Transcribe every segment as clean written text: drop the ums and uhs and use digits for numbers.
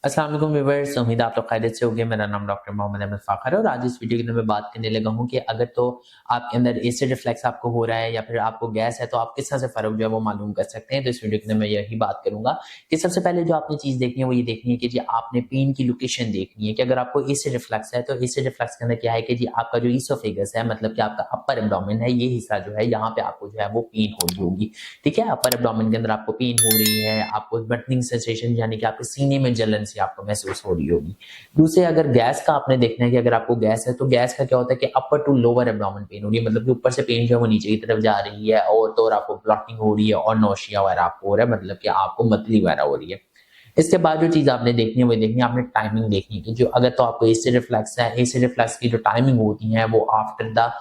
अस्सलाम वालेकुम व्यूअर्स, उम्मीद है आप लोग खैरियत से होंगे। मेरा नाम डॉक्टर मोहम्मद अहमद फ़ाखर है और आज इस वीडियो के अंदर मैं बात करने लगा हूँ कि अगर तो आपके अंदर एसिड रिफ्लक्स आपको हो रहा है या फिर आपको गैस है तो आप किस तरह से फ़र्क जो है वो मालूम कर सकते हैं। तो इस वीडियो के अंदर मैं यही बात करूँगा कि सबसे पहले जो आपने चीज़ देखनी है वो ये देखनी है कि जी आपने पेन की लोकेशन देखनी है कि अगर आपको एसिड रिफ्लक्स है तो एसिड रिफ्लक्स के अंदर क्या है कि जी आपका जो ईसोफेगस है, मतलब कि आपका अपर एब्डोमेन है, ये हिस्सा जो है यहाँ पे आपको जो है वो पेन हो रही होगी। ठीक है, अपर एब्डोमेन के अंदर आपको पेन हो रही है, आपको बर्निंग सेंसेशन यानी कि आपके सीने में जलन सी आपको महसूस हो रही होगी। दूसरे, अगर गैस का आपने देखना है कि अगर आपको गैस है तो गैस का क्या होता है कि upper two lower abdomen pain हो रही है, मतलब कि ऊपर से पेन जो है वो नीचे की तरफ जा रही है और तो और आपको ब्लॉटिंग हो रही है और नौशिया वगैरह आपको हो रहा है, मतलब कि आपको मतली वगैरह हो रही है। इसके बाद जो चीज़ आपने देखनी है वो देखनी है, आपने टाइमिंग देखनी है कि जो अगर तो आपको एसिड रिफ्लक्स है, एसिड रिफ्लक्स की जो टाइमिंग होती है वो आफ्टर द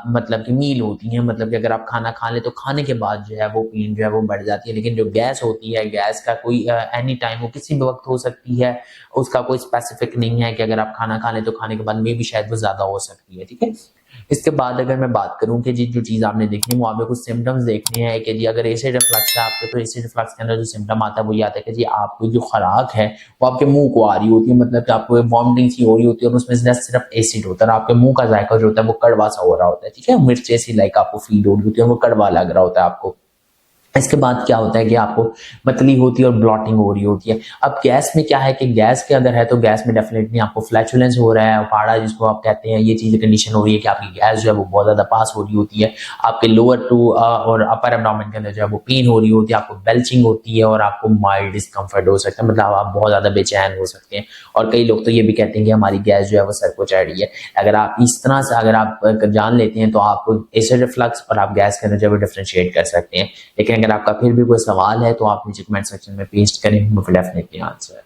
मतलब कि मील होती है, मतलब कि अगर आप खाना खा लें तो खाने के बाद जो है वो पेन जो है वो बढ़ जाती है। लेकिन जो गैस होती है, गैस का कोई एनी टाइम वो किसी भी वक्त हो सकती है, उसका कोई स्पेसिफिक नहीं है कि अगर आप खाना खा लें तो खाने के बाद में भी शायद वो ज़्यादा हो सकती है। ठीक है, इसके बाद अगर मैं बात करूं कि जी जो चीज़ आपने देखनी है वो आपने कुछ सिम्टम्स देखने हैं कि जी अगर एसिड रिफ्लक्स है आपके तो एसिड रिफ्लक्स के अंदर जो सिम्टम आता है वो ये आता है कि जी आपको जो खुराक है वो आपके मुंह को आ रही होती है, मतलब कि आपको वॉमिटिंग सी हो रही होती है और उसमें सिर्फ एसिड होता है और आपके मुंह का जायका जो होता है वो कड़वा सा हो रहा होता है। ठीक है, मिर्च ऐसी लाइक आपको फील हो रही होती है, वो कड़वा लग रहा होता है आपको। इसके बाद क्या होता है कि आपको मतली होती है और ब्लॉटिंग हो रही होती है। अब गैस में क्या है कि गैस के अगर है तो गैस में डेफिनेटली आपको फ्लैचुलेंस हो रहा है, फाड़ा जिसको आप कहते हैं, ये चीज़ कंडीशन हो रही है कि आपकी गैस जो है वो बहुत ज़्यादा पास हो रही होती है। आपके लोअर टू और अपर एब्डोमेन के अंदर जो है वो पेन हो रही होती है, आपको बेल्चिंग होती है और आपको माइल्ड डिस्कम्फर्ट हो सकता है, मतलब आप बहुत ज़्यादा बेचैन हो सकते हैं। और कई लोग तो ये भी कहते हैं कि हमारी गैस जो है वो सर को चढ़ रही है। अगर आप इस तरह से अगर आप जान लेते हैं तो आप एसिड रिफ्लक्स और आप गैस के अंदर जो है वो डिफ्रेंशिएट कर सकते हैं। लेकिन अगर आपका फिर भी कोई सवाल है तो आप नीचे कमेंट सेक्शन में पेस्ट करें, डेफिनेटली आंसर।